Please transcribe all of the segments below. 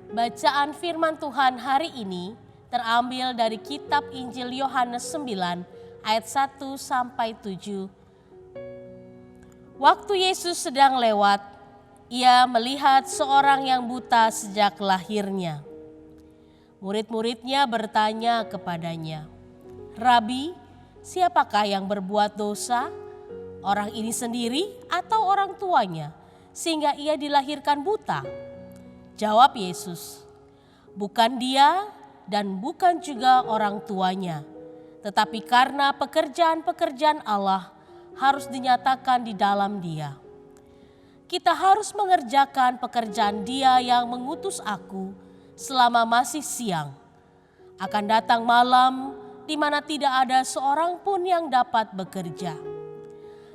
Bacaan firman Tuhan hari ini terambil dari kitab Injil Yohanes 9 ayat 1 sampai 7. Waktu Yesus sedang lewat, ia melihat seorang yang buta sejak lahirnya. Murid-muridnya bertanya kepadanya, "Rabi, siapakah yang berbuat dosa? Orang ini sendiri atau orang tuanya, sehingga ia dilahirkan buta?" Jawab Yesus, "Bukan dia dan bukan juga orang tuanya, tetapi karena pekerjaan-pekerjaan Allah harus dinyatakan di dalam dia. Kita harus mengerjakan pekerjaan Dia yang mengutus aku selama masih siang. Akan datang malam di mana tidak ada seorang pun yang dapat bekerja.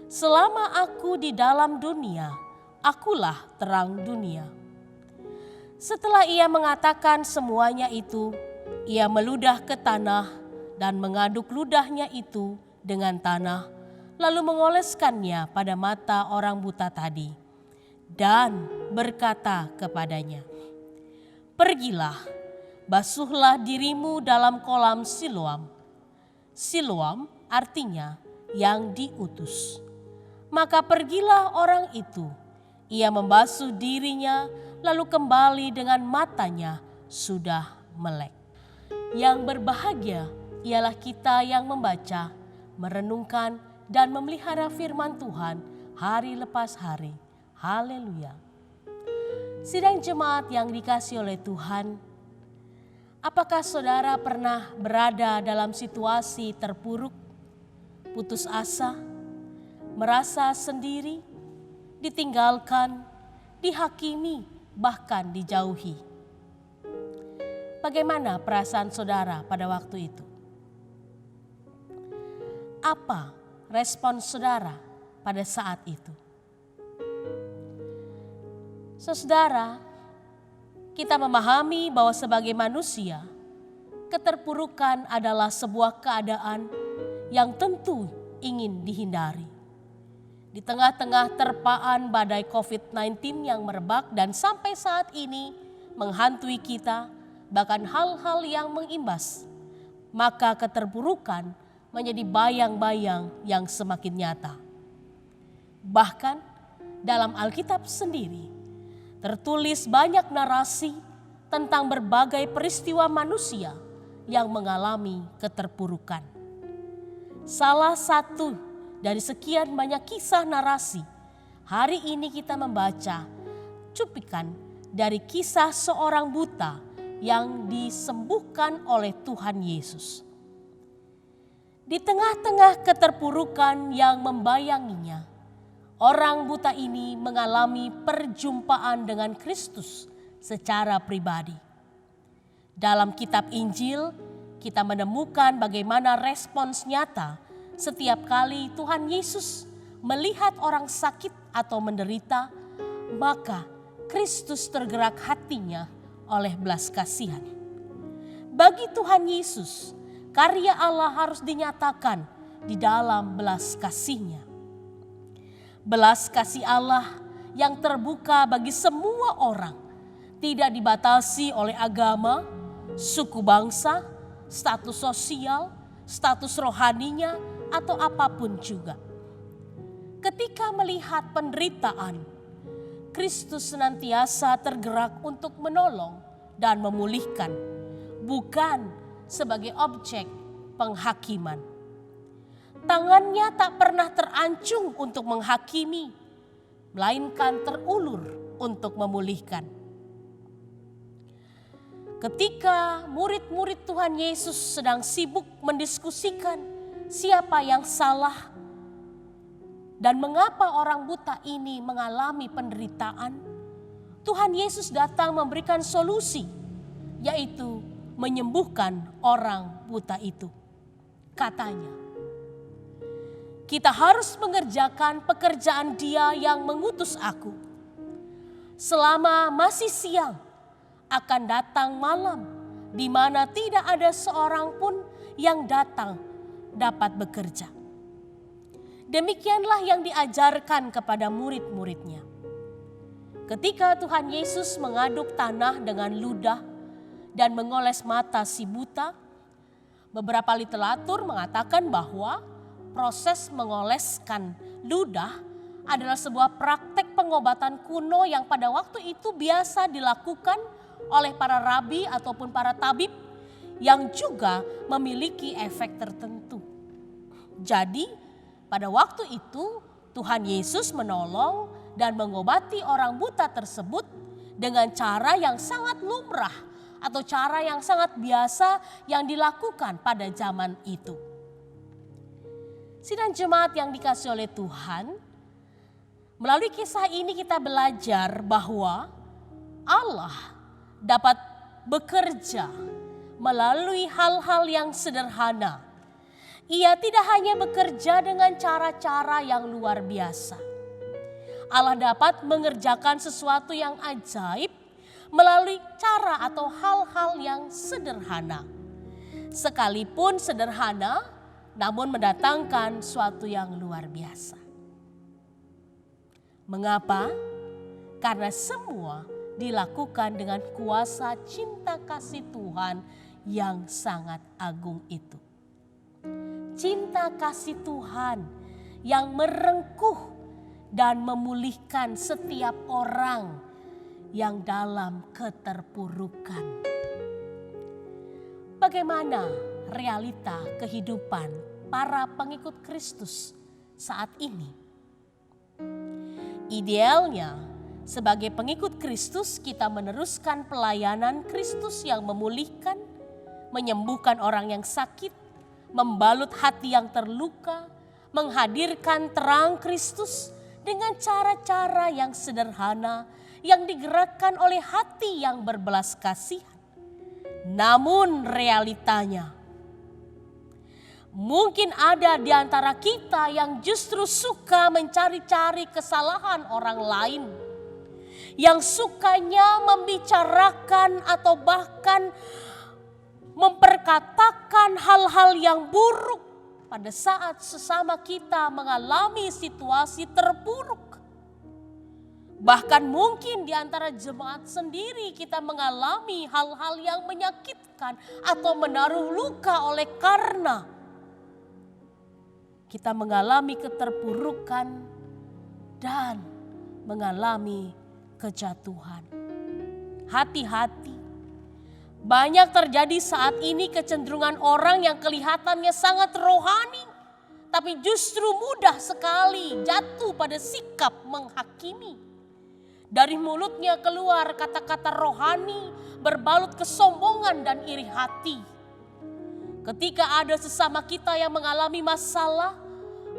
Selama aku di dalam dunia, akulah terang dunia." Setelah ia mengatakan semuanya itu, ia meludah ke tanah dan mengaduk ludahnya itu dengan tanah, lalu mengoleskannya pada mata orang buta tadi, dan berkata kepadanya, "Pergilah, basuhlah dirimu dalam kolam Siloam." Siloam artinya yang diutus. Maka pergilah orang itu, ia membasuh dirinya, lalu kembali dengan matanya sudah melek. Yang berbahagia ialah kita yang membaca, merenungkan, dan memelihara firman Tuhan hari lepas hari. Haleluya. Sidang jemaat yang dikasihi oleh Tuhan, apakah saudara pernah berada dalam situasi terpuruk, putus asa, merasa sendiri, ditinggalkan, dihakimi, bahkan dijauhi? Bagaimana perasaan saudara pada waktu itu? Apa respon saudara pada saat itu? Saudara, kita memahami bahwa sebagai manusia, keterpurukan adalah sebuah keadaan yang tentu ingin dihindari. Di tengah-tengah terpaan badai COVID-19 yang merebak dan sampai saat ini menghantui kita, bahkan hal-hal yang mengimbas, maka keterpurukan menjadi bayang-bayang yang semakin nyata. Bahkan dalam Alkitab sendiri tertulis banyak narasi tentang berbagai peristiwa manusia yang mengalami keterpurukan. Salah satu dari sekian banyak kisah narasi, hari ini kita membaca cuplikan dari kisah seorang buta yang disembuhkan oleh Tuhan Yesus. Di tengah-tengah keterpurukan yang membayanginya, orang buta ini mengalami perjumpaan dengan Kristus secara pribadi. Dalam kitab Injil, kita menemukan bagaimana respons nyata setiap kali Tuhan Yesus melihat orang sakit atau menderita, maka Kristus tergerak hatinya oleh belas kasihan. Bagi Tuhan Yesus, karya Allah harus dinyatakan di dalam belas kasih-Nya. Belas kasih Allah yang terbuka bagi semua orang, tidak dibatasi oleh agama, suku bangsa, status sosial, status rohaninya, atau apapun juga. Ketika melihat penderitaan, Kristus senantiasa tergerak untuk menolong dan memulihkan, bukan sebagai objek penghakiman. Tangannya tak pernah terancung untuk menghakimi, melainkan terulur untuk memulihkan. Ketika murid-murid Tuhan Yesus sedang sibuk mendiskusikan siapa yang salah dan mengapa orang buta ini mengalami penderitaan, Tuhan Yesus datang memberikan solusi, yaitu menyembuhkan orang buta itu. Katanya, "Kita harus mengerjakan pekerjaan Dia yang mengutus aku. Selama masih siang, akan datang malam di mana tidak ada seorang pun yang dapat bekerja." Demikianlah yang diajarkan kepada murid-muridnya. Ketika Tuhan Yesus mengaduk tanah dengan ludah dan mengoles mata si buta, beberapa literatur mengatakan bahwa proses mengoleskan ludah adalah sebuah praktek pengobatan kuno yang pada waktu itu biasa dilakukan oleh para rabi ataupun para tabib yang juga memiliki efek tertentu. Jadi pada waktu itu Tuhan Yesus menolong dan mengobati orang buta tersebut dengan cara yang sangat lumrah atau cara yang sangat biasa yang dilakukan pada zaman itu. Sidang jemaat yang dikasihi oleh Tuhan, melalui kisah ini kita belajar bahwa Allah dapat bekerja melalui hal-hal yang sederhana. Ia tidak hanya bekerja dengan cara-cara yang luar biasa. Allah dapat mengerjakan sesuatu yang ajaib melalui cara atau hal-hal yang sederhana. Sekalipun sederhana, namun mendatangkan suatu yang luar biasa. Mengapa? Karena semua dilakukan dengan kuasa cinta kasih Tuhan yang sangat agung itu. Cinta kasih Tuhan yang merengkuh dan memulihkan setiap orang yang dalam keterpurukan. Bagaimana realita kehidupan para pengikut Kristus saat ini? Idealnya, sebagai pengikut Kristus kita meneruskan pelayanan Kristus yang memulihkan, menyembuhkan orang yang sakit, membalut hati yang terluka, menghadirkan terang Kristus dengan cara-cara yang sederhana yang digerakkan oleh hati yang berbelas kasihan. Namun realitanya, mungkin ada di antara kita yang justru suka mencari-cari kesalahan orang lain. Yang sukanya membicarakan atau bahkan memperkatakan hal-hal yang buruk pada saat sesama kita mengalami situasi terpuruk. Bahkan mungkin di antara jemaat sendiri kita mengalami hal-hal yang menyakitkan atau menaruh luka oleh karena kita mengalami keterpurukan dan mengalami kejatuhan. Hati-hati. Banyak terjadi saat ini kecenderungan orang yang kelihatannya sangat rohani, tapi justru mudah sekali jatuh pada sikap menghakimi. Dari mulutnya keluar kata-kata rohani berbalut kesombongan dan iri hati. Ketika ada sesama kita yang mengalami masalah,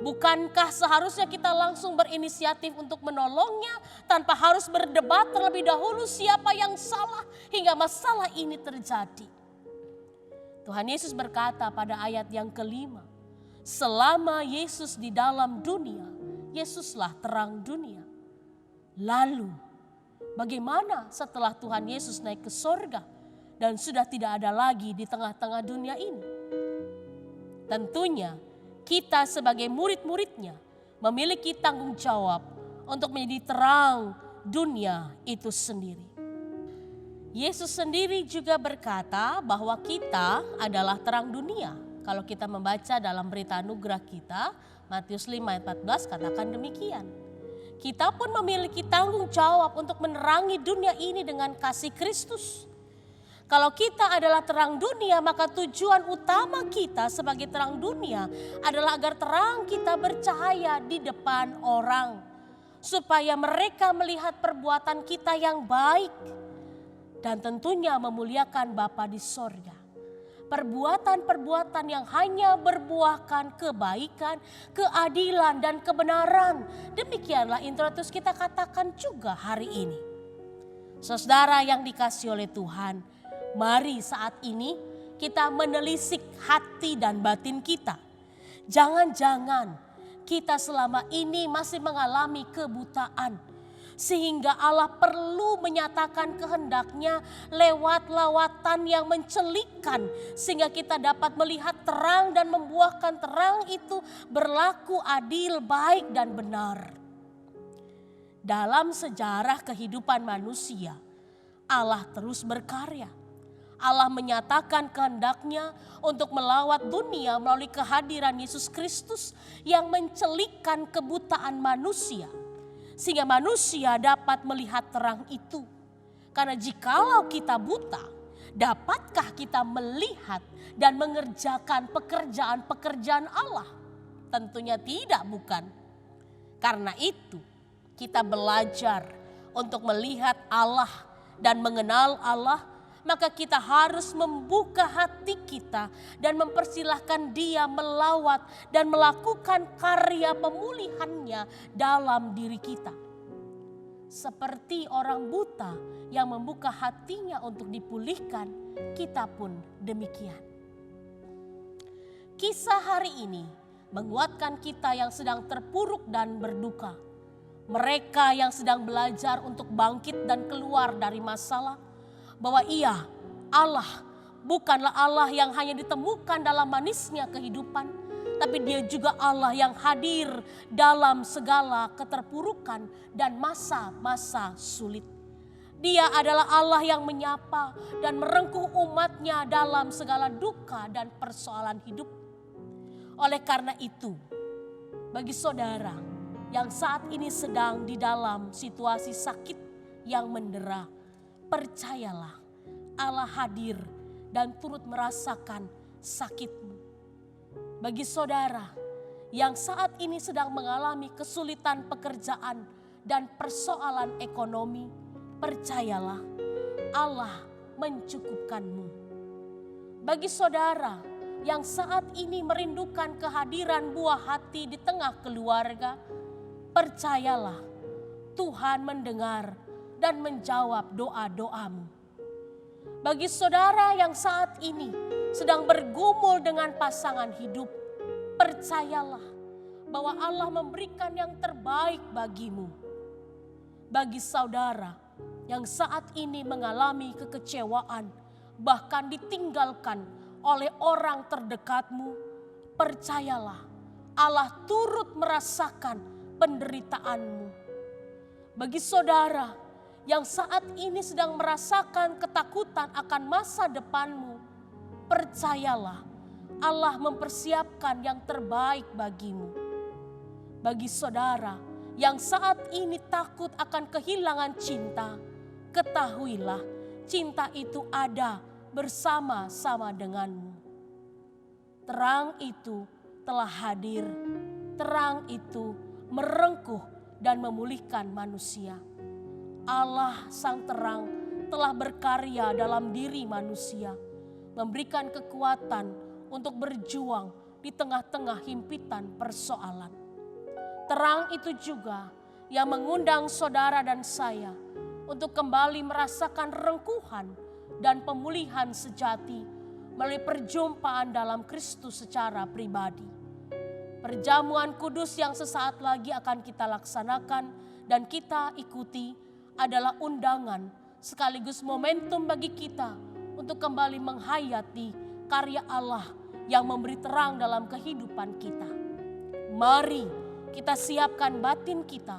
bukankah seharusnya kita langsung berinisiatif untuk menolongnya tanpa harus berdebat terlebih dahulu siapa yang salah hingga masalah ini terjadi? Tuhan Yesus berkata pada ayat yang kelima, selama Yesus di dalam dunia, Yesuslah terang dunia. Lalu bagaimana setelah Tuhan Yesus naik ke sorga dan sudah tidak ada lagi di tengah-tengah dunia ini? Tentunya kita sebagai murid-muridnya memiliki tanggung jawab untuk menjadi terang dunia itu sendiri. Yesus sendiri juga berkata bahwa kita adalah terang dunia. Kalau kita membaca dalam berita anugerah kita, Matius 5 ayat 14 katakan demikian. Kita pun memiliki tanggung jawab untuk menerangi dunia ini dengan kasih Kristus. Kalau kita adalah terang dunia, maka tujuan utama kita sebagai terang dunia adalah agar terang kita bercahaya di depan orang. Supaya mereka melihat perbuatan kita yang baik. Dan tentunya memuliakan Bapa di sorga. Perbuatan-perbuatan yang hanya berbuahkan kebaikan, keadilan dan kebenaran. Demikianlah introitus kita katakan juga hari ini. Saudara yang dikasihi oleh Tuhan, mari saat ini kita menelisik hati dan batin kita. Jangan-jangan kita selama ini masih mengalami kebutaan. Sehingga Allah perlu menyatakan kehendaknya lewat lawatan yang mencelikkan. Sehingga kita dapat melihat terang dan membuahkan terang itu berlaku adil, baik dan benar. Dalam sejarah kehidupan manusia, Allah terus berkarya. Allah menyatakan kehendaknya untuk melawat dunia melalui kehadiran Yesus Kristus yang mencelikkan kebutaan manusia, sehingga manusia dapat melihat terang itu. Karena jikalau kita buta, dapatkah kita melihat dan mengerjakan pekerjaan-pekerjaan Allah? Tentunya tidak, bukan? Karena itu kita belajar untuk melihat Allah dan mengenal Allah, maka kita harus membuka hati kita dan mempersilahkan Dia melawat dan melakukan karya pemulihannya dalam diri kita. Seperti orang buta yang membuka hatinya untuk dipulihkan, kita pun demikian. Kisah hari ini menguatkan kita yang sedang terpuruk dan berduka. Mereka yang sedang belajar untuk bangkit dan keluar dari masalah, bahwa Ia, Allah, bukanlah Allah yang hanya ditemukan dalam manisnya kehidupan, tapi Dia juga Allah yang hadir dalam segala keterpurukan dan masa-masa sulit. Dia adalah Allah yang menyapa dan merengkuh umatnya dalam segala duka dan persoalan hidup. Oleh karena itu, bagi saudara yang saat ini sedang di dalam situasi sakit yang mendera, percayalah Allah hadir dan turut merasakan sakitmu. Bagi saudara yang saat ini sedang mengalami kesulitan pekerjaan dan persoalan ekonomi, percayalah Allah mencukupkanmu. Bagi saudara yang saat ini merindukan kehadiran buah hati di tengah keluarga, percayalah Tuhan mendengar dan menjawab doa-doamu. Bagi saudara yang saat ini sedang bergumul dengan pasangan hidup, percayalah bahwa Allah memberikan yang terbaik bagimu. Bagi saudara yang saat ini mengalami kekecewaan, bahkan ditinggalkan oleh orang terdekatmu, percayalah Allah turut merasakan penderitaanmu. Bagi saudara yang saat ini sedang merasakan ketakutan akan masa depanmu, percayalah Allah mempersiapkan yang terbaik bagimu. Bagi saudara yang saat ini takut akan kehilangan cinta, ketahuilah cinta itu ada bersama-sama denganmu. Terang itu telah hadir, terang itu merengkuh dan memulihkan manusia. Allah Sang Terang telah berkarya dalam diri manusia, memberikan kekuatan untuk berjuang di tengah-tengah himpitan persoalan. Terang itu juga yang mengundang saudara dan saya untuk kembali merasakan rengkuhan dan pemulihan sejati melalui perjumpaan dalam Kristus secara pribadi. Perjamuan kudus yang sesaat lagi akan kita laksanakan dan kita ikuti adalah undangan sekaligus momentum bagi kita untuk kembali menghayati karya Allah yang memberi terang dalam kehidupan kita. Mari kita siapkan batin kita,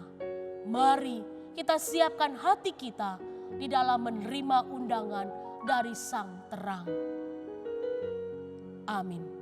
mari kita siapkan hati kita di dalam menerima undangan dari Sang Terang. Amin.